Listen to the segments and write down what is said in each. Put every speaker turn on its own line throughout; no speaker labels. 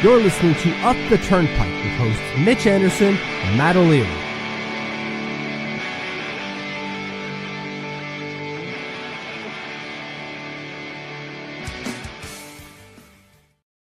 You're listening to Up the Turnpike with hosts Mitch Anderson and Matt O'Leary.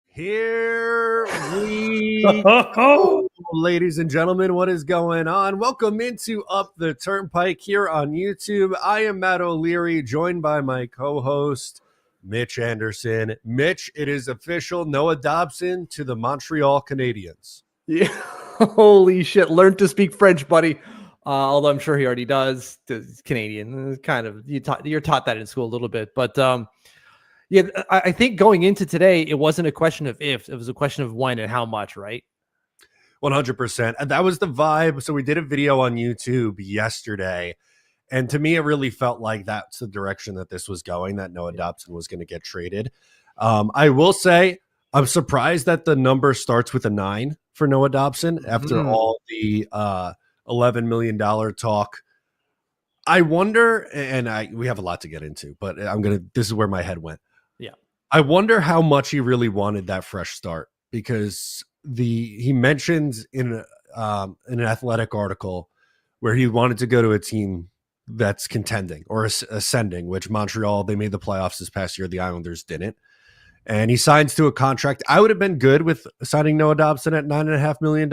Here we go, ladies and gentlemen. What is going on? Welcome into Up the Turnpike here on YouTube. I am Matt O'Leary, joined by my co-host, Mitch Anderson. Mitch, it is official. Noah Dobson to the Montreal Canadiens.
Yeah, holy shit! Learn to speak French, buddy. Although I'm sure he already does. He's Canadian, kind of. You're taught that in school a little bit, but yeah, I think going into today, it wasn't a question of if; it was a question of when and how much, right?
100%. And that was the vibe. So we did a video on YouTube yesterday. And to me, it really felt like that's the direction that this was going, that Noah Dobson was going to get traded. I will say I'm surprised that the number starts with a 9 for Noah Dobson after all the $11 million talk. I wonder, and we have a lot to get into, but this is where my head went.
Yeah.
I wonder how much he really wanted that fresh start, because he mentions in an Athletic article where he wanted to go to a team that's contending or ascending, which Montreal, they made the playoffs this past year. The Islanders didn't. And he signs to a contract. I would have been good with signing Noah Dobson at $9.5 million.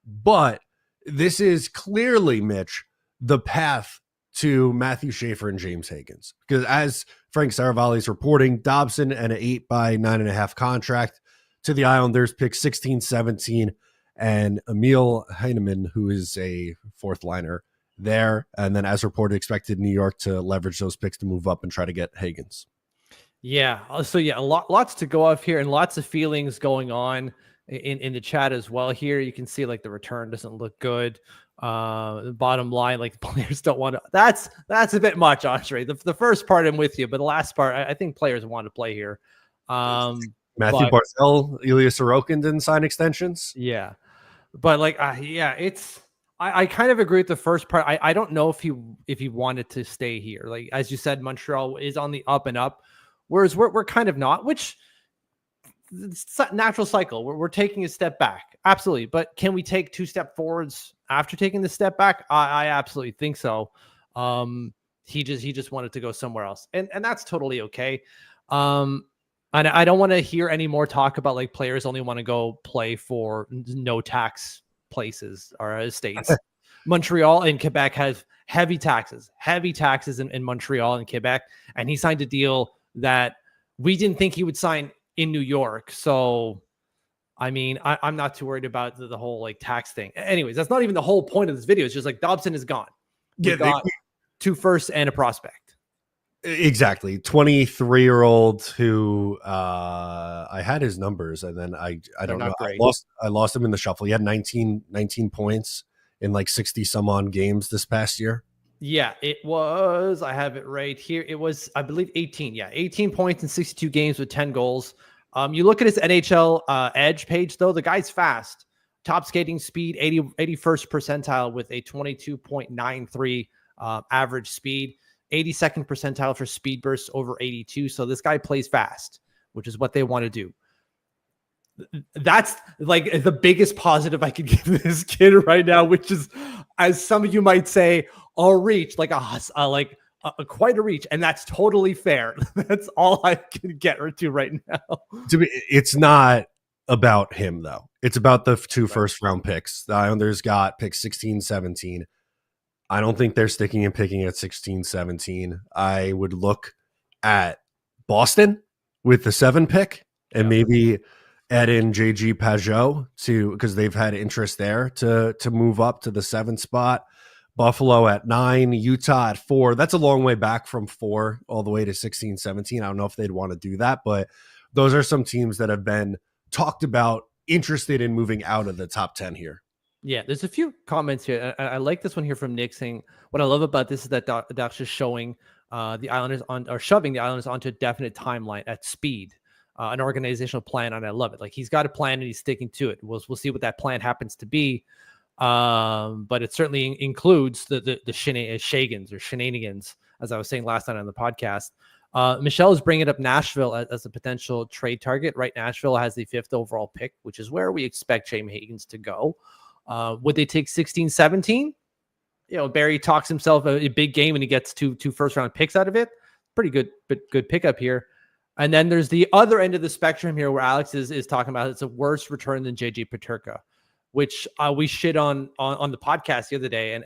But this is clearly, Mitch, the path to Matthew Schaefer and James Higgins. Because as Frank Saravalli is reporting, Dobson and an 8 by 9.5 contract to the Islanders, pick 16, 17, and Emil Heineman, who is a fourth liner there. And then as reported, expected New York to leverage those picks to move up and try to get Higgins.
Yeah. So yeah, lots to go off here and lots of feelings going on in the chat as well. Here you can see like the return doesn't look good. The bottom line, like the players don't want to. That's a bit much, Andre. The first part I'm with you, but the last part, I think players want to play here.
Matthew Barzal, Ilya Sorokin didn't sign extensions.
Yeah, but like, it's. I kind of agree with the first part. I don't know if he wanted to stay here. Like as you said, Montreal is on the up and up, whereas we're kind of not. Which it's a natural cycle. We're taking a step back, absolutely. But can we take 2 step forwards after taking the step back? I absolutely think so. He just wanted to go somewhere else, and that's totally okay. And I don't want to hear any more talk about like players only want to go play for no tax places or states. Montreal and Quebec have heavy taxes in Montreal and Quebec, and he signed a deal that we didn't think he would sign in New York. So I mean, I'm not too worried about the whole like tax thing. Anyways, that's not even the whole point of this video. It's just like Dobson is gone. We got 2 firsts and a prospect.
Exactly. 23-year-old who I had his numbers, and then I don't know. I lost him in the shuffle. He had 19 points in like 60 some on games this past year.
Yeah, it was. I have it right here. It was, I believe, 18. Yeah, 18 points in 62 games with 10 goals. You look at his NHL edge page, though, the guy's fast. Top skating speed, 81st percentile with a 22.93 average speed. 82nd percentile for speed bursts over 82. So this guy plays fast, which is what they want to do. That's like the biggest positive I could give this kid right now, which is, as some of you might say, a reach, like quite a reach. And that's totally fair. That's all I can get her to right now.
To me, it's not about him, though. It's about the 2 first round picks. The Islanders got pick 16, 17. I don't think they're sticking and picking at 16, 17. I would look at Boston with the 7 pick and maybe add in JG Pajot because they've had interest there to move up to the 7 spot. Buffalo at 9, Utah at 4. That's a long way back from 4 all the way to 16, 17. I don't know if they'd want to do that, but those are some teams that have been talked about, interested in moving out of the top 10 here.
Yeah, there's a few comments here. I like this one here from Nick saying, what I love about this is that Doc's just showing the Islanders shoving the Islanders onto a definite timeline at speed, an organizational plan, and I love it. Like he's got a plan and he's sticking to it. We'll see what that plan happens to be. But it certainly includes the shenanigans, as I was saying last night on the podcast. Michelle is bringing up Nashville as a potential trade target, right? Nashville has the 5th overall pick, which is where we expect James Higgins to go. Would they take 16, 17? Barry talks himself a big game and he gets two first-round picks out of it. Pretty good pickup here. And then there's the other end of the spectrum here where Alex is talking about it's a worse return than JJ Peterka, which we shit on the podcast the other day. And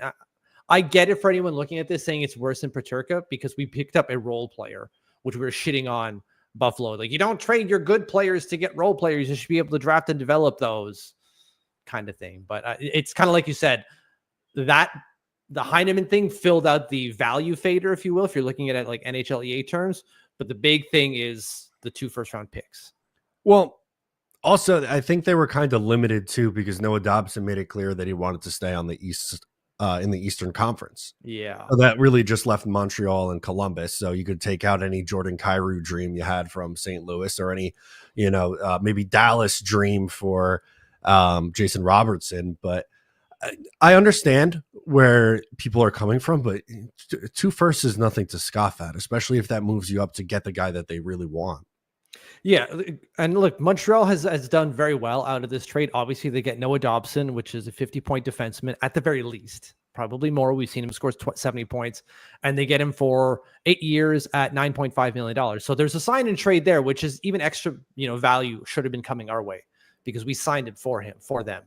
I get it for anyone looking at this saying it's worse than Peterka because we picked up a role player, which we were shitting on Buffalo. Like, you don't trade your good players to get role players. You should be able to draft and develop those kind of thing. But it's kind of like you said, that the Heineman thing filled out the value fader, if you will, if you're looking at it like NHL EA terms. But the big thing is the 2 first-round picks.
Well, also, I think they were kind of limited too because Noah Dobson made it clear that he wanted to stay on the East in the Eastern Conference.
Yeah.
So that really just left Montreal and Columbus. So you could take out any Jordan Kyrou dream you had from St. Louis or any, maybe Dallas dream for Jason Robertson. But I understand where people are coming from, but 2 firsts is nothing to scoff at, especially if that moves you up to get the guy that they really want.
Yeah, and look, Montreal has done very well out of this trade. Obviously, they get Noah Dobson, which is a 50-point defenseman at the very least, probably more. We've seen him score 70 points, and they get him for 8 years at $9.5 million. So there's a sign and trade there, which is even extra, value should have been coming our way because we signed it for them,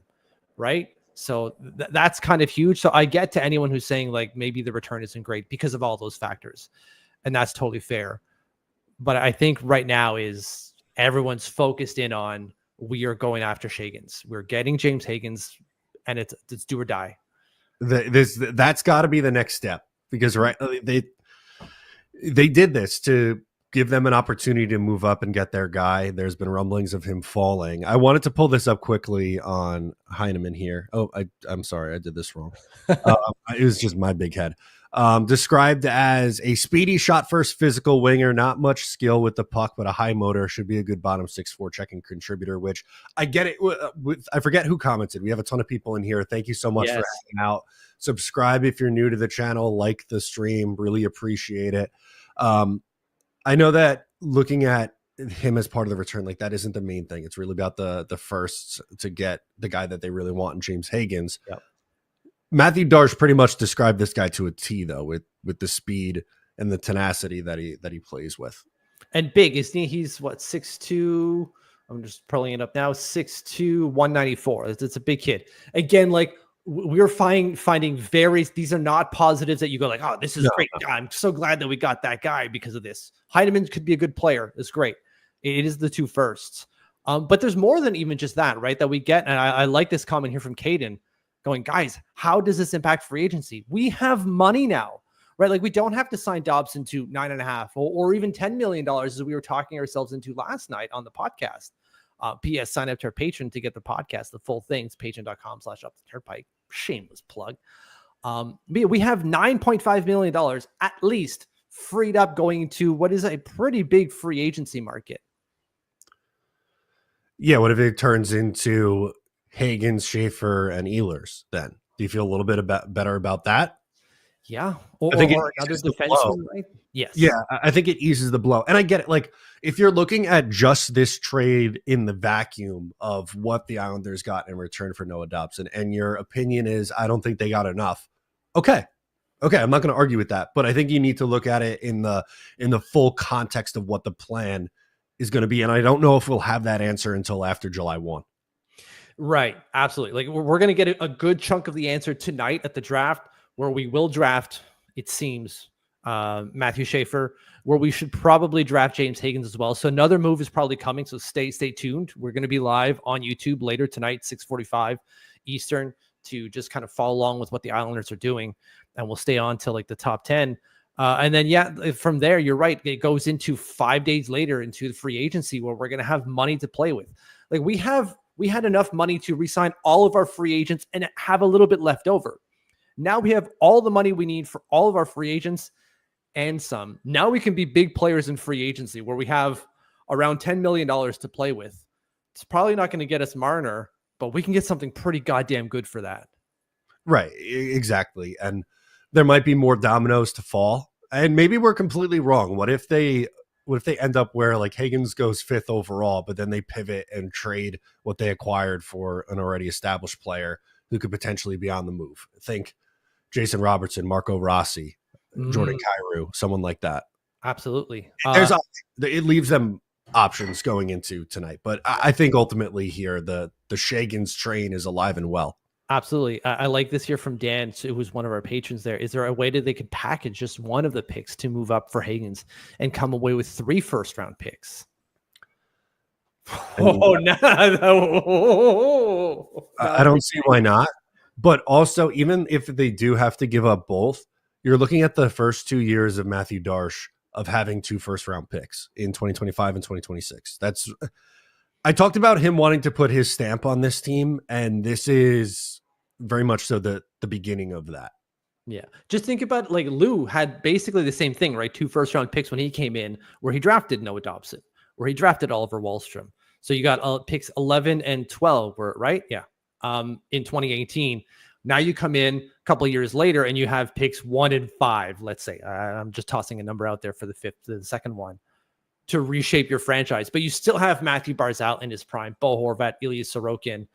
right? So that's kind of huge. So I get to anyone who's saying like maybe the return isn't great because of all those factors, and that's totally fair. But I think right now is everyone's focused in on we are going after Higgins. We're getting James Higgins, and it's do or die.
That's got to be the next step because they did this to give them an opportunity to move up and get their guy. There's been rumblings of him falling. I wanted to pull this up quickly on Heineman here. Oh, I'm sorry, I did this wrong. It was just my big head. Described as a speedy shot first physical winger, not much skill with the puck, but a high motor, should be a good bottom 6'4" checking contributor, which I get it. I forget who commented. We have a ton of people in here. Thank you so much for hanging out. Subscribe if you're new to the channel, like the stream, really appreciate it. I know that looking at him as part of the return, like that isn't the main thing. It's really about the firsts to get the guy that they really want in James Higgins.
Yep. Matthew
Darsh pretty much described this guy to a T, though, with the speed and the tenacity that he plays with.
And big, isn't he? He's what, 6'2"? I'm just pulling it up now. 6'2", 194. It's a big kid. Again, like we're finding these are not positives that you go like, oh, this is great. No. I'm so glad that we got that guy because of this. Heineman could be a good player. It's great. It is the 2 firsts. But there's more than even just that, right? That we get. And I like this comment here from Caden going, guys, how does this impact free agency? We have money now, right? Like we don't have to sign Dobson to 9.5 or even $10 million as we were talking ourselves into last night on the podcast. P.S. Sign up to our Patreon to get the podcast, the full things, patreon.com/uptheturnpike. Shameless plug. We have $9.5 million at least freed up going to what is a pretty big free agency market.
Yeah, what if it turns into Higgins, Schaefer, and Ehlers then? Do you feel a little bit better about that?
Yeah.
I think
or another defenseman, right? Yes.
Yeah, I think it eases the blow. And I get it. Like, if you're looking at just this trade in the vacuum of what the Islanders got in return for Noah Dobson, and your opinion is, I don't think they got enough. Okay, I'm not going to argue with that. But I think you need to look at it in the full context of what the plan is going to be. And I don't know if we'll have that answer until after July 1.
Right. Absolutely. Like we're going to get a good chunk of the answer tonight at the draft, where we will draft, it seems, Matthew Schaefer, where we should probably draft James Higgins as well. So another move is probably coming. So stay tuned. We're going to be live on YouTube later tonight, 6:45 Eastern, to just kind of follow along with what the Islanders are doing. And we'll stay on till like the top 10. And then, from there, you're right. It goes into 5 days later into the free agency where we're going to have money to play with. Like we had enough money to re-sign all of our free agents and have a little bit left over. Now we have all the money we need for all of our free agents and some. Now we can be big players in free agency where we have around $10 million to play with. It's probably not going to get us Marner, but we can get something pretty goddamn good for that.
Right, exactly. And there might be more dominoes to fall And maybe we're completely wrong. What if they end up where like Higgins goes 5th overall, but then they pivot and trade what they acquired for an already established player who could potentially be on the move? Think Jason Robertson, Marco Rossi, Jordan Kyrou, someone like that.
Absolutely.
It leaves them options going into tonight, but I think ultimately here the Shagins train is alive and well.
Absolutely. I like this here from Dan, who was one of our patrons there. Is there a way that they could package just one of the picks to move up for Higgins and come away with 3 first-round picks?
I don't see why not. But also, even if they do have to give up both, you're looking at the first 2 years of Matthew Darche of having 2 first-round picks in 2025 and 2026. I talked about him wanting to put his stamp on this team, and this is very much so the beginning of that.
Yeah. Just think about like Lou had basically the same thing, right? 2 first-round picks when he came in, where he drafted Noah Dobson, where he drafted Oliver Wahlstrom. So you got picks 11 and 12, right? Yeah. In 2018. Now you come in a couple of years later and you have picks 1 and 5, let's say. I'm just tossing a number out there for the second one to reshape your franchise. But you still have Matthew Barzal in his prime, Bo Horvat, Ilya Sorokin.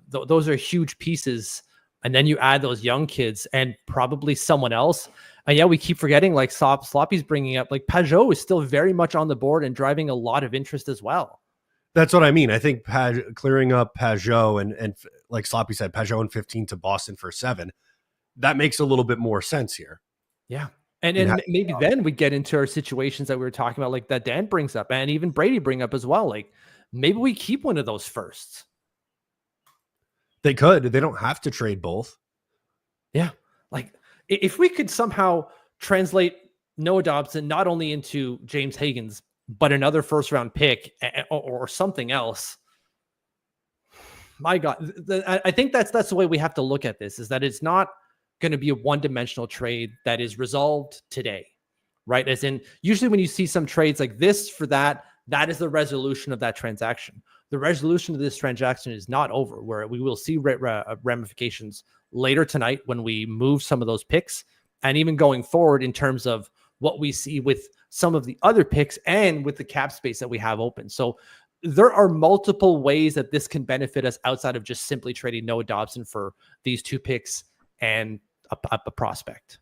Those are huge pieces. And then you add those young kids and probably someone else. And yeah, we keep forgetting, like Sloppy's bringing up, like Pajot is still very much on the board and driving a lot of interest as well.
That's what I mean. I think clearing up Pajot and like Sloppy said, Pajot and 15 to Boston for 7, that makes a little bit more sense here.
Yeah. And maybe then we get into our situations that we were talking about, like that Dan brings up and even Brady bring up as well. Like maybe we keep one of those firsts.
They could. They don't have to trade both.
Yeah. Like if we could somehow translate Noah Dobson not only into James Higgins, but another first-round pick or something else. My God, I think that's the way we have to look at this, is that it's not going to be a one-dimensional trade that is resolved today, right? As in, usually when you see some trades like this for that is the resolution of that transaction. The resolution of this transaction is not over, where we will see ramifications later tonight when we move some of those picks, and even going forward in terms of what we see with some of the other picks and with the cap space that we have open. So there are multiple ways that this can benefit us outside of just simply trading Noah Dobson for these 2 picks and a prospect.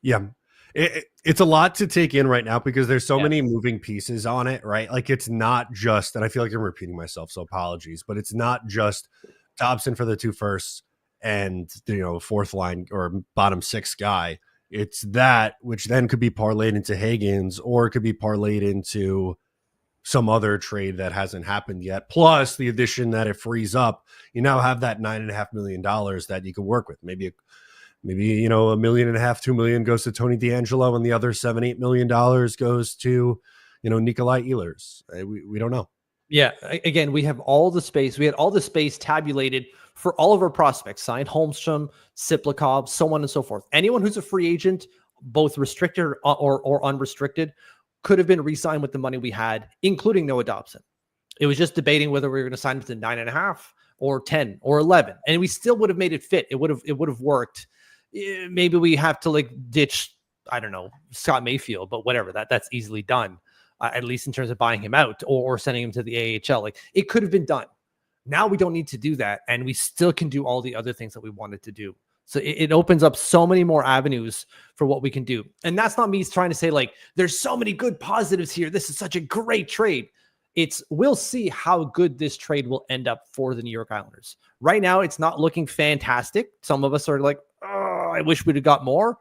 Yeah. It's a lot to take in right now because there's so many moving pieces on it, right? Like it's not just, and I feel like I'm repeating myself, so apologies, but it's not just Dobson for the 2 firsts and, 4th line or bottom 6 guy. It's that, which then could be parlayed into Higgins, or it could be parlayed into some other trade that hasn't happened yet. Plus the addition that it frees up, you now have that $9.5 million that you can work with. Maybe $1.5 million, $2 million goes to Tony DeAngelo, and the other $7-8 million goes to, Nikolai Ehlers. We don't know.
Yeah. Again, we have all the space. We had all the space tabulated for all of our prospects, signed Holmstrom, Siplikov, so on and so forth. Anyone who's a free agent, both restricted or unrestricted, could have been re-signed with the money we had, including Noah Dobson. It was just debating whether we were going to sign him to 9.5 or 10 or 11. And we still would have made it fit. It would have worked. Maybe we have to ditch, I don't know, Scott Mayfield, but whatever, that's easily done. At least in terms of buying him out or sending him to the AHL. Like it could have been done. Now we don't need to do that. And we still can do all the other things that we wanted to do. So it opens up so many more avenues for what we can do. And that's not me trying to say there's so many good positives here. This is such a great trade. We'll see how good this trade will end up for the New York Islanders. Right now, it's not looking fantastic. Some of us are like, oh, I wish we'd have got more.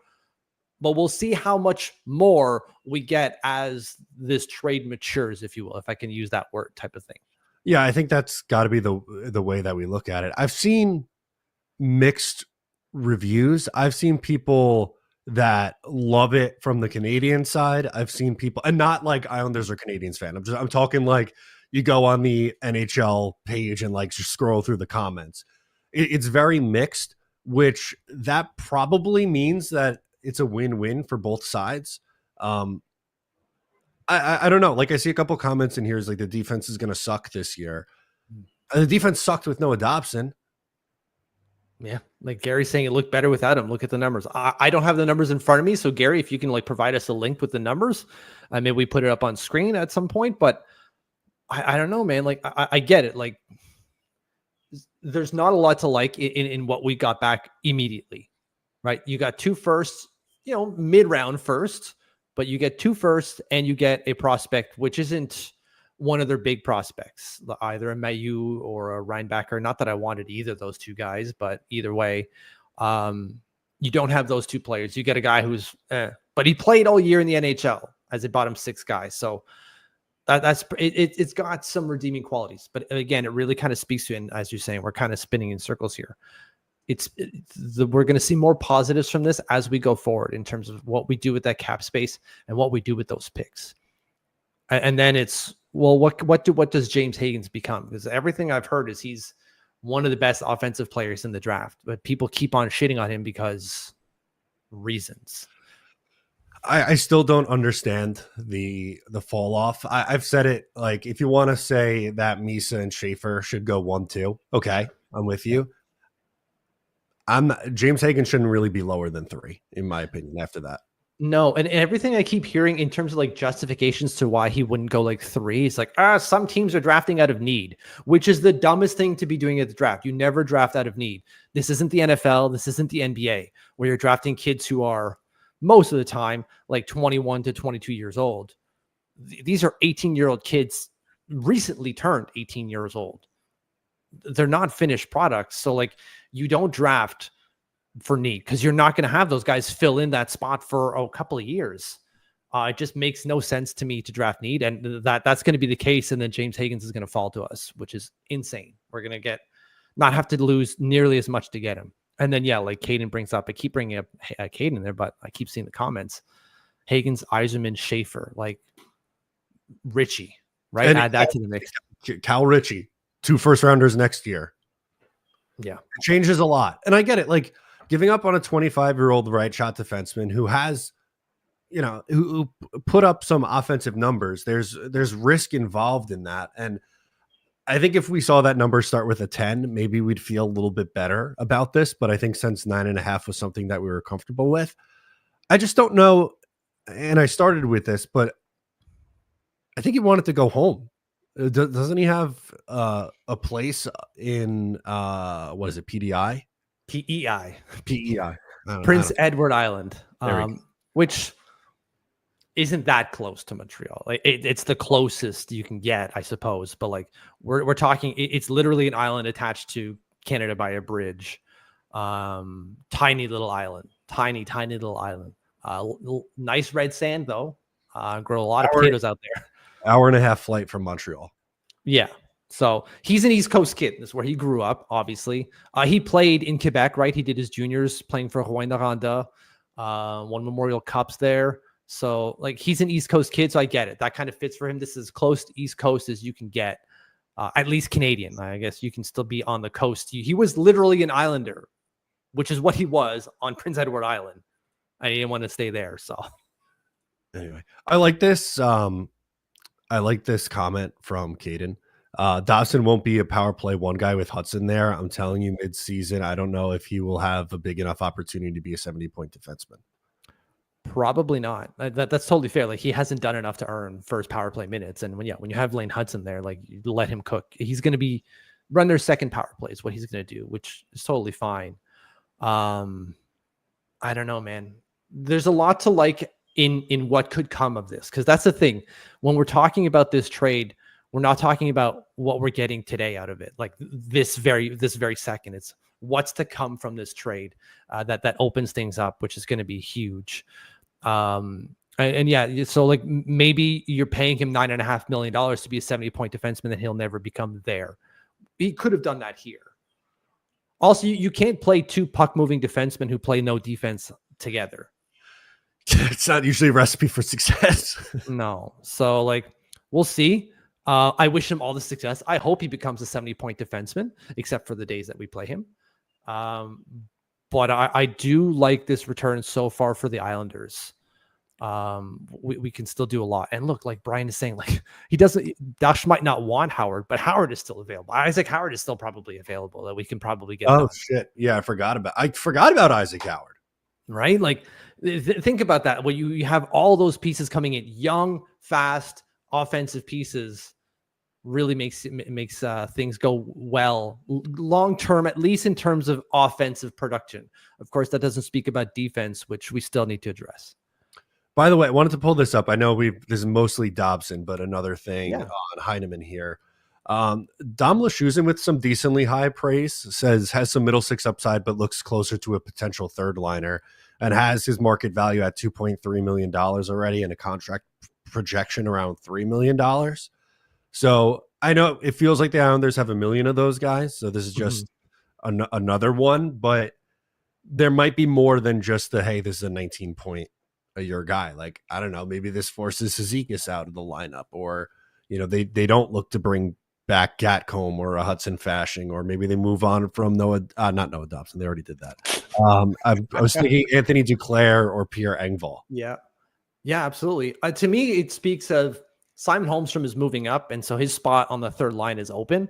But we'll see how much more we get as this trade matures, if you will, if I can use that word type of thing.
Yeah, I think that's got to be the way that we look at it. I've seen mixed reviews. I've seen people that love it from the Canadian side. I've seen people, and not like Islanders or Canadiens fan. I'm talking like you go on the NHL page and just scroll through the comments. It's very mixed, which that probably means that it's a win-win for both sides. I don't know. I see a couple comments in here is the defense is going to suck this year. The defense sucked with Noah Dobson.
Yeah, like Gary's saying, it looked better without him. Look at the numbers. I don't have the numbers in front of me, so Gary, if you can like provide us a link with the numbers, maybe we put it up on screen at some point. But I don't know, man. Like I get it. Like there's not a lot to like in what we got back immediately, right? You got 2 firsts, mid-round first, but you get 2 firsts and you get a prospect which isn't one of their big prospects, either a Mayu or a Reinbacher. Not that I wanted either of those 2 guys, but either way, you don't have those 2 players. You get a guy who's, but he played all year in the NHL as a bottom 6 guy. So it's got some redeeming qualities. But again, it really kind of speaks to, and as you're saying, we're kind of spinning in circles here. We're going to see more positives from this as we go forward in terms of what we do with that cap space and what we do with those picks. And then it's, well, what does James Higgins become? Because everything I've heard is he's one of the best offensive players in the draft, but people keep on shitting on him because reasons.
I still don't understand the fall off. I've said it, like, if you want to say that Misa and Schaefer should go 1-2, okay, I'm with you. James Higgins shouldn't really be lower than 3, in my opinion, after that.
No, and everything I keep hearing in terms of like justifications to why he wouldn't go like 3, it's like, some teams are drafting out of need, which is the dumbest thing to be doing at the draft. You never draft out of need. This isn't the NFL. This isn't the NBA, where you're drafting kids who are most of the time like 21 to 22 years old. These are 18-year-old kids, recently turned 18 years old. They're not finished products. So like, you don't draft for need because you're not going to have those guys fill in that spot for a couple of years. It just makes no sense to me to draft need, and that's going to be the case. And then James Higgins is going to fall to us, which is insane. We're going to not have to lose nearly as much to get him. And then, yeah, like Caden brings up, I keep bringing up Caden there, but I keep seeing the comments. Higgins, Yzerman, Schaefer, like Richie, right? And add that to the mix.
Cal Richie, 2 first-rounders next year.
Yeah.
It changes a lot. And I get it. Like, giving up on a 25-year-old right shot defenseman who has, who put up some offensive numbers, there's risk involved in that. And I think if we saw that number start with a 10, maybe we'd feel a little bit better about this. But I think since 9.5 was something that we were comfortable with, I just don't know. And I started with this, but I think he wanted to go home. Doesn't he have a place in, what is it, PDI?
PEI.
Prince
Edward Island, which isn't that close to Montreal. Like it's the closest you can get, I suppose. But like we're talking, it's literally an island attached to Canada by a bridge. Tiny little island, tiny little island. Nice red sand though. Grow a lot of potatoes out there.
1.5-hour flight from Montreal.
Yeah. So he's an East Coast kid. That's where he grew up, obviously. He played in Quebec, right? He did his juniors playing for Rouyn-Noranda, won Memorial Cups there. So, like, he's an East Coast kid, so I get it. That kind of fits for him. This is as close to East Coast as you can get, at least Canadian. I guess you can still be on the coast. He was literally an Islander, which is what he was on Prince Edward Island. I didn't want to stay there, so.
Anyway, I like this. I like this comment from Caden. Dobson won't be a power play 1 guy with Hudson there. I'm telling you, mid-season, I don't know if he will have a big enough opportunity to be a 70-point defenseman.
Probably not. That's totally fair. Like, he hasn't done enough to earn first power play minutes. And when you have Lane Hudson there, like, you let him cook. He's going to be run their second power play is what he's going to do, which is totally fine. I don't know, man. There's a lot to like in what could come of this, because that's the thing. When we're talking about this trade, we're not talking about what we're getting today out of it, like this very second. It's what's to come from this trade that opens things up, which is going to be huge. And yeah, so like maybe you're paying him $9.5 million to be a 70-point defenseman, and he'll never become there. He could have done that here. Also, you can't play 2 puck-moving defensemen who play no defense together.
It's not usually a recipe for success.
No. So, like, we'll see. I wish him all the success. I hope he becomes a 70-point defenseman, except for the days that we play him. But I do like this return so far for the Islanders. we can still do a lot. And look, like Brian is saying, like Dash might not want Howard, but Howard is still available. Isaac Howard is still probably available that we can probably get.
Oh shit. Yeah. I forgot about Isaac Howard.
Right. Like think about that. Well, you have all those pieces coming in, young, fast, offensive pieces. Really makes things go well long term, at least in terms of offensive production. Of course, that doesn't speak about defense, which we still need to address.
By the way, I wanted to pull this up. I know this is mostly Dobson, but another thing on Heineman here. Dom Lashusen with some decently high praise says has some middle six upside, but looks closer to a potential third liner and has his market value at $2.3 million already and a contract projection around $3 million. So I know it feels like the Islanders have a million of those guys. So this is just another one, but there might be more than just hey, this is a 19-point a year guy. Like, I don't know, maybe this forces Cizikas out of the lineup, or, they don't look to bring back Gatcomb or a Hudson Fasching, or maybe they move on from not Noah Dobson. They already did that. I was thinking Anthony Duclair or Pierre Engvall.
Yeah, absolutely. To me, it speaks of Simon Holmstrom is moving up, and so his spot on the third line is open.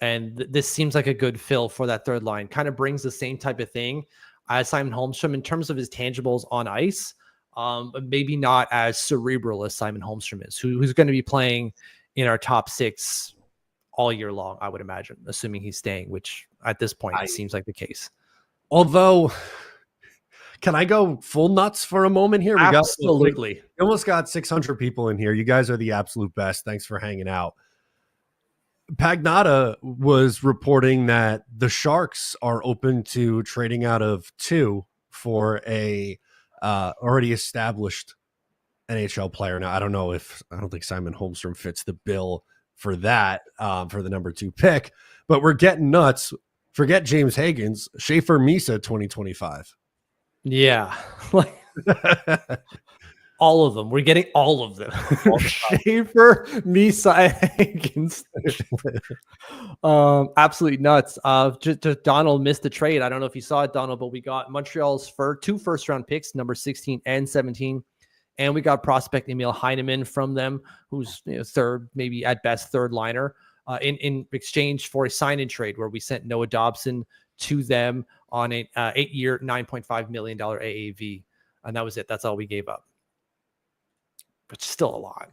And this seems like a good fill for that third line. Kind of brings the same type of thing as Simon Holmstrom in terms of his tangibles on ice, but maybe not as cerebral as Simon Holmstrom is, who's going to be playing in our top six all year long, I would imagine, assuming he's staying, which at this point seems like the case.
Although, can I go full nuts for a moment here?
Absolutely.
We almost got 600 people in here. You guys are the absolute best. Thanks for hanging out. Pagnotta was reporting that the Sharks are open to trading out of 2 for a already established NHL player. Now, I don't think Simon Holmstrom fits the bill for that, for the number 2 pick, but we're getting nuts. Forget James Higgins, Schaefer Misa 2025.
Yeah. All of them. We're getting all of them. Schaefer, Misa, Higgins. Absolutely nuts. Just Donald missed the trade. I don't know if you saw it, Donald, but we got Montreal's 2 first-round picks, number 16 and 17. And we got prospect Emil Heineman from them, who's third, maybe at best third liner, in exchange for a sign-in trade where we sent Noah Dobson to them on an 8-year, $9.5 million AAV. And that was it. That's all we gave up. But still a lot.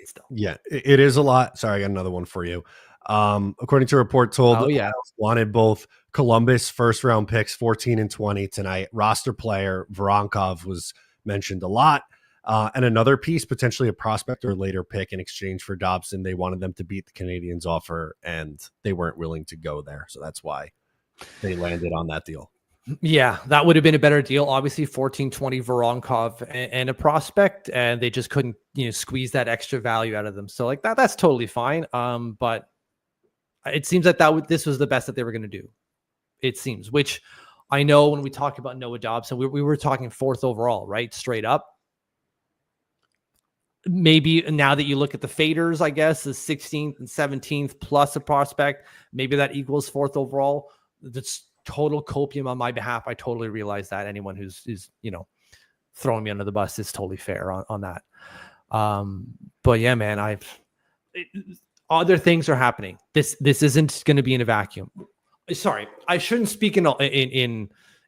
Still.
Yeah, it is a lot. Sorry, I got another one for you. According to a report told, wanted both Columbus first-round picks, 14 and 20 tonight. Roster player Voronkov was mentioned a lot. And another piece, potentially a prospect or later pick in exchange for Dobson. They wanted them to beat the Canadiens offer, and they weren't willing to go there. So that's why they landed on that deal.
Yeah, that would have been a better deal. Obviously, 14-20 Voronkov and a prospect, and they just couldn't, squeeze that extra value out of them. So that's totally fine. But it seems that this was the best that they were going to do. It seems, which I know when we talked about Noah Dobson, we were talking 4th overall, right? Straight up. Maybe now that you look at the faders, I guess the 16th and 17th plus a prospect, maybe that equals 4th overall. That's total copium on my behalf. I totally realize that. Anyone who's throwing me under the bus is totally fair on that. But yeah, man, other things are happening. This isn't going to be in a vacuum. Sorry, I shouldn't speak in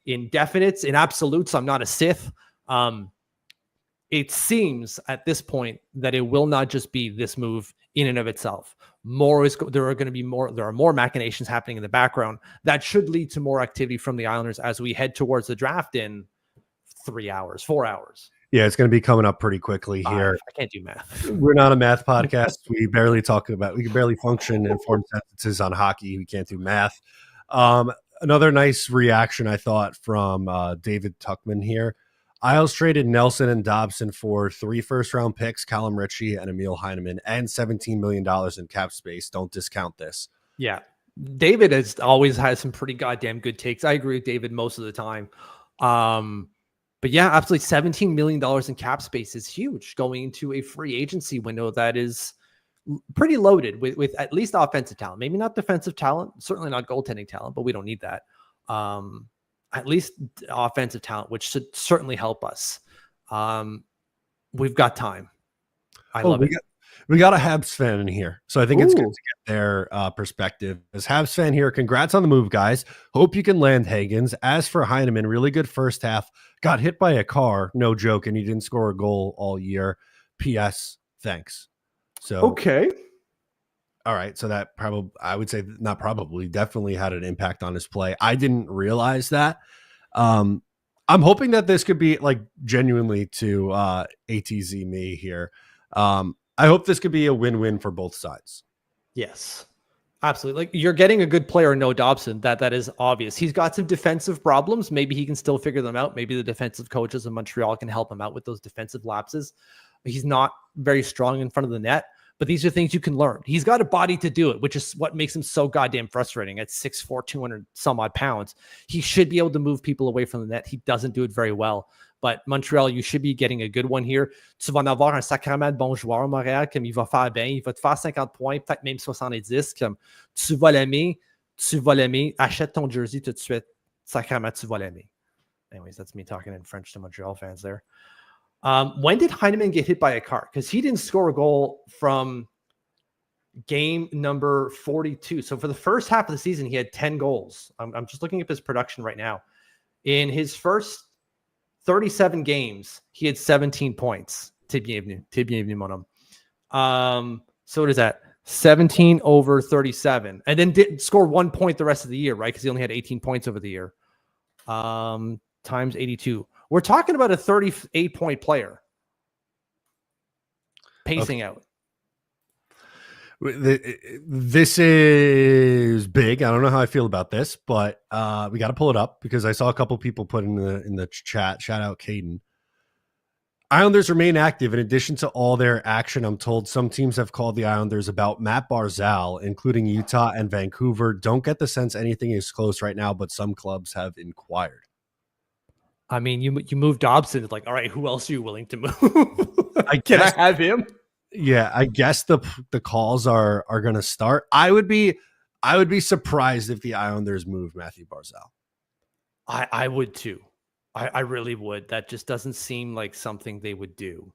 definites, in absolutes. I'm not a Sith. It seems at this point that it will not just be this move in and of itself. There are more machinations happening in the background that should lead to more activity from the Islanders as we head towards the draft in 4 hours.
Yeah, it's going to be coming up pretty quickly here.
I can't do math.
We're not a math podcast. We can barely function in informed sentences on hockey. We can't do math. Another nice reaction, I thought, from David Tuckman here. Isles traded Nelson and Dobson for 3 first-round picks, Callum Ritchie and Emil Heineman, and $17 million in cap space. Don't discount this.
Yeah. David has always had some pretty goddamn good takes. I agree with David most of the time. But yeah, absolutely. $17 million in cap space is huge going into a free agency window that is pretty loaded with at least offensive talent. Maybe not defensive talent, certainly not goaltending talent, but we don't need that. At least offensive talent, which should certainly help us. We've got time. I love it.
We got a Habs fan in here, so I think it's good
Ooh.
to get their perspective. As Habs fan here, congrats on the move, guys. Hope you can land Higgins. As for Heineman, really good first half. Got hit by a car, no joke, and he didn't score a goal all year. P.S. Thanks. So
Okay.
all right, so that probably, I would say, not probably, definitely had an impact on his play. I didn't realize that. I'm hoping that this could be like genuinely to ATZ me here. I hope this could be a win-win for both sides.
Yes, absolutely. Like, you're getting a good player, Noah Dobson. That is obvious. He's got some defensive problems. Maybe he can still figure them out. Maybe the defensive coaches in Montreal can help him out with those defensive lapses. He's not very strong in front of the net, but these are things you can learn. He's got a body to do it, which is what makes him so goddamn frustrating. At 6'4", 200 some odd pounds, he should be able to move people away from the net. He doesn't do it very well. But Montreal, you should be getting a good one here. Tu vas en avoir un sacrément de bon joueur, Montréal, comme il va faire bien. Il va te faire 50 points, peut-être même 70. Comme tu vas l'aimer, tu vas l'aimer. Achète ton jersey tout de suite. Sacrément, tu vas l'aimer. Anyways, that's me talking in French to Montreal fans there. When did Heineman get hit by a car? Because he didn't score a goal from game number 42. So for the first half of the season, he had 10 goals. I'm just looking at his production right now. In his first 37 games, he had 17 points. T'es bienvenu, mon homme. So what is that? 17 over 37. And then didn't score 1 point the rest of the year, right? Because he only had 18 points over the year. Times 82. We're talking about a 38-point player pacing out.
This is big. I don't know how I feel about this, but we got to pull it up because I saw a couple people put in the chat. Shout out Caden. Islanders remain active. In addition to all their action, I'm told some teams have called the Islanders about Matt Barzal, including Utah and Vancouver. Don't get the sense anything is close right now, but some clubs have inquired.
I mean, you moved Dobson. It's like, all right, who else are you willing to move? Can I have him?
Yeah, I guess the calls are going to start. I would be surprised if the Islanders move Matthew Barzal.
I would too. I really would. That just doesn't seem like something they would do.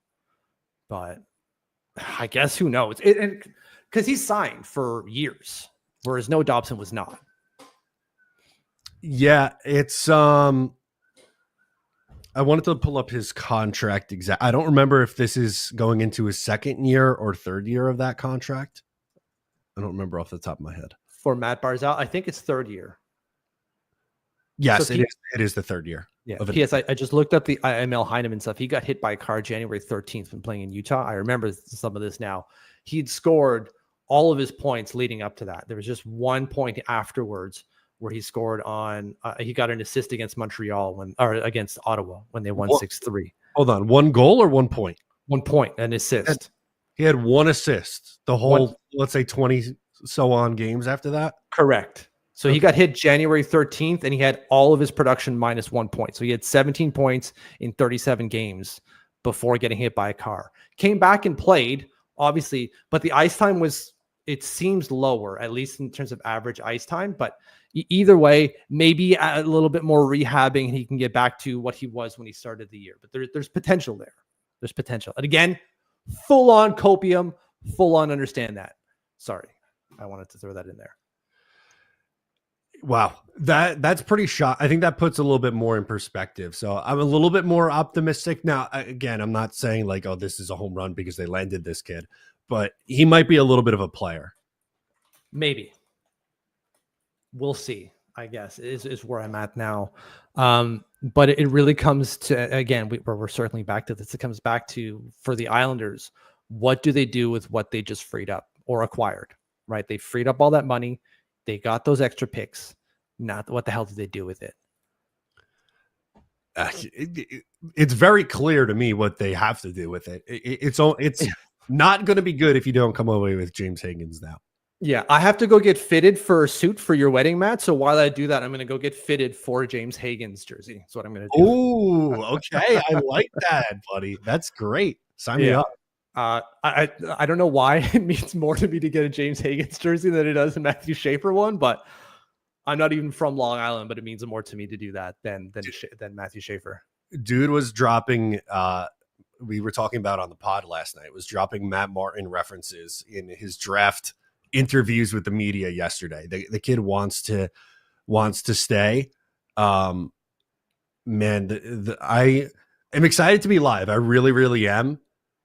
But I guess who knows? Because he's signed for years, whereas Noah Dobson was not.
Yeah, it's I wanted to pull up his contract exact. I don't remember if this is going into his second year or third year of that contract. I don't remember off the top of my head.
For Matt Barzal, I think it's third year.
Yes, so it is the third year.
Yeah. P.S. I just looked up the IML Heineman stuff. He got hit by a car January 13th when playing in Utah. I remember some of this now. He'd scored all of his points leading up to that. There was just 1 point afterwards where he scored on, he got an assist against Montreal against Ottawa when they won 6-3.
Hold on, 1 goal or 1 point?
1 point, an assist.
He had 1 assist the whole, let's say 20 so on games after that.
Correct. So he got hit January 13th and he had all of his production minus 1 point. So he had 17 points in 37 games before getting hit by a car. Came back and played, obviously, but the ice time was, it seems lower, at least in terms of average ice time, but either way, maybe a little bit more rehabbing and he can get back to what he was when he started the year. But there's potential there. There's potential. And again, full on copium, full on understand that. Sorry, I wanted to throw that in there.
Wow, that's pretty I think that puts a little bit more in perspective. So I'm a little bit more optimistic now. Again, I'm not saying like, oh, this is a home run because they landed this kid, but he might be a little bit of a player.
Maybe. We'll see, I guess, is where I'm at now. But it really comes to, again, we're certainly back to this. It comes back to, for the Islanders, what do they do with what they just freed up or acquired, right? They freed up all that money. They got those extra picks. Not what the hell did they do with it?
It's very clear to me what they have to do with it. It's not going to be good if you don't come away with James Higgins now.
Yeah, I have to go get fitted for a suit for your wedding, Matt. So while I do that, I'm going to go get fitted for James Higgins jersey. That's what I'm going to do.
Oh, okay. I like that, buddy. That's great. Sign me up.
I don't know why it means more to me to get a James Higgins jersey than it does a Matthew Schaefer one, but I'm not even from Long Island, but it means more to me to do that than Matthew Schaefer.
Dude was dropping we were talking about on the pod last night was dropping Matt Martin references in his draft interviews with the media yesterday. The kid wants to stay. Man, I am excited to be live. I really, really am.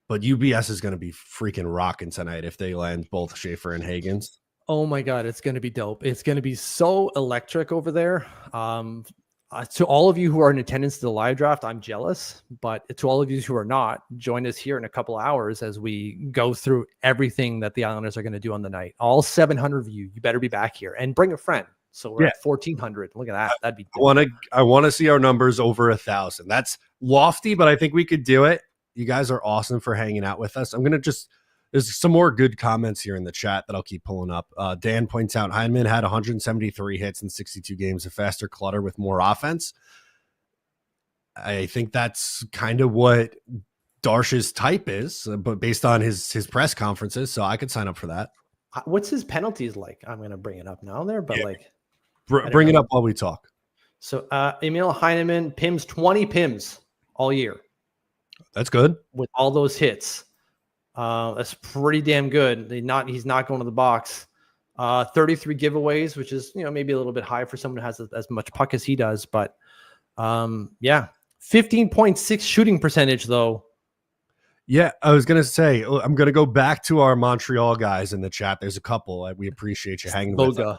But UBS is going to be freaking rocking tonight if they land both Schaefer and Hagens.
Oh my God, it's going to be dope. It's going to be so electric over there. To all of you who are in attendance to the live draft, I'm jealous. But to all of you who are not, join us here in a couple hours as we go through everything that the Islanders are going to do on the night. All 700 of you better be back here and bring a friend. So we're at 1,400. Look at that. That'd be dope.
I want to see our numbers over 1,000. That's lofty, but I think we could do it. You guys are awesome for hanging out with us. There's some more good comments here in the chat that I'll keep pulling up. Dan points out Heineman had 173 hits in 62 games, a faster clutter with more offense. I think that's kind of what Darsh's type is, but based on his press conferences. So I could sign up for that.
What's his penalties like? I'm going to bring it up now there, but
bring it up while we talk.
So Emil Heineman pims 20 pims all year.
That's good.
With all those hits. That's pretty damn good. He's not going to the box. 33 giveaways, which is, maybe a little bit high for someone who has as much puck as he does. But 15.6 shooting percentage though.
Yeah, I was going to say, I'm going to go back to our Montreal guys in the chat. There's a couple. We appreciate you hanging with us.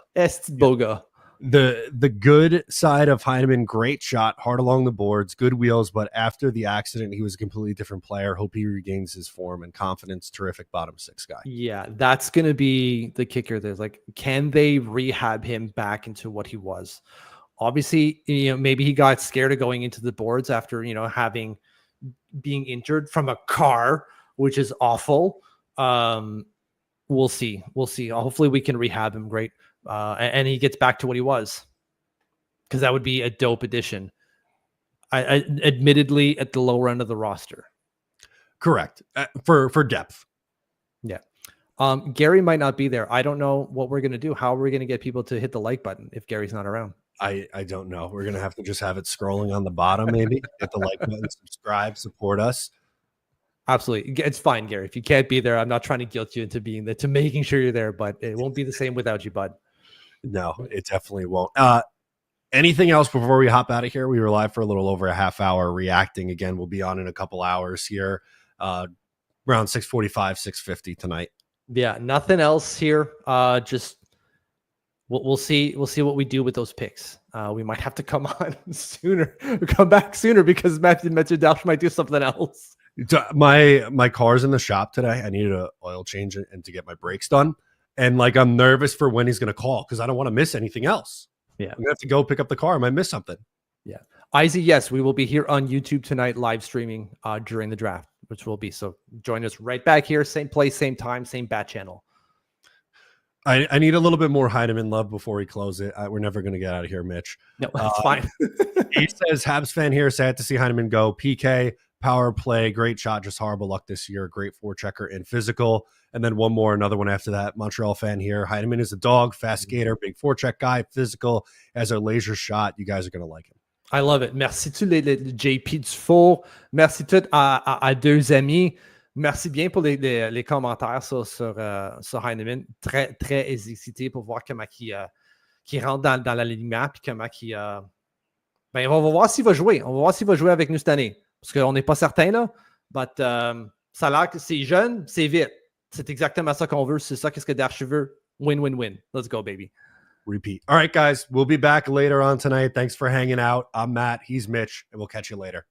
Boga.
The good side of Heineman, great shot, hard along the boards, good wheels, but after the accident, he was a completely different player. Hope he regains his form and confidence. Terrific bottom six guy.
Yeah, that's going to be the kicker. There's can they rehab him back into what he was? Obviously, maybe he got scared of going into the boards after, being injured from a car, which is awful. We'll see. Hopefully we can rehab him great. And he gets back to what he was, because that would be a dope addition. I admittedly at the lower end of the roster.
Correct. For depth.
Yeah. Gary might not be there. I don't know what we're going to do. How are we going to get people to hit the like button if Gary's not around?
I don't know. We're going to have to just have it scrolling on the bottom, maybe. Hit the like button, subscribe, support us.
Absolutely. It's fine, Gary. If you can't be there, I'm not trying to guilt you into being there, to making sure you're there, but it won't be the same without you, bud.
No, it definitely won't. Anything else before we hop out of here? We were live for a little over a half hour reacting. Again, we'll be on in a couple hours here, around 6:45, 6:50 tonight.
Yeah, nothing else here. Just we'll see. We'll see what we do with those picks. We might have to come on sooner, come back sooner, because Matthew Dalsh might do something else.
My car's in the shop today. I needed an oil change and to get my brakes done. And I'm nervous for when he's going to call, because I don't want to miss anything else.
Yeah.
I'm going to have to go pick up the car. I might miss something.
Yeah. Izzy, yes, we will be here on YouTube tonight, live streaming during the draft, which will be. So join us right back here. Same place, same time, same bat channel.
I need a little bit more Heineman love before we close it. We're never going to get out of here, Mitch.
No, that's fine.
He says, Habs fan here, sad to see Heineman go. PK, power play, great shot, just horrible luck this year. Great forechecker and physical. And then another one after that. Montreal fan here. Heineman is a dog, fast skater, big forecheck guy, physical, has a laser shot. You guys are going to like him.
I love it. Merci tout les JP Dufault. Merci tout à deux amis. Merci bien pour les commentaires sur Heineman. Très, très excité pour voir comment il rentre dans l'alignement, puis comment on va voir s'il va jouer. On va voir s'il va jouer avec nous cette année. Parce qu'on n'est pas certain, là. But ça a l'air que c'est jeune, c'est vite. C'est exactement ça qu'on veut. C'est ça qu'est-ce que Darsh veut. Win, win, win. Let's go, baby.
Repeat. All right, guys. We'll be back later on tonight. Thanks for hanging out. I'm Matt. He's Mitch, and we'll catch you later.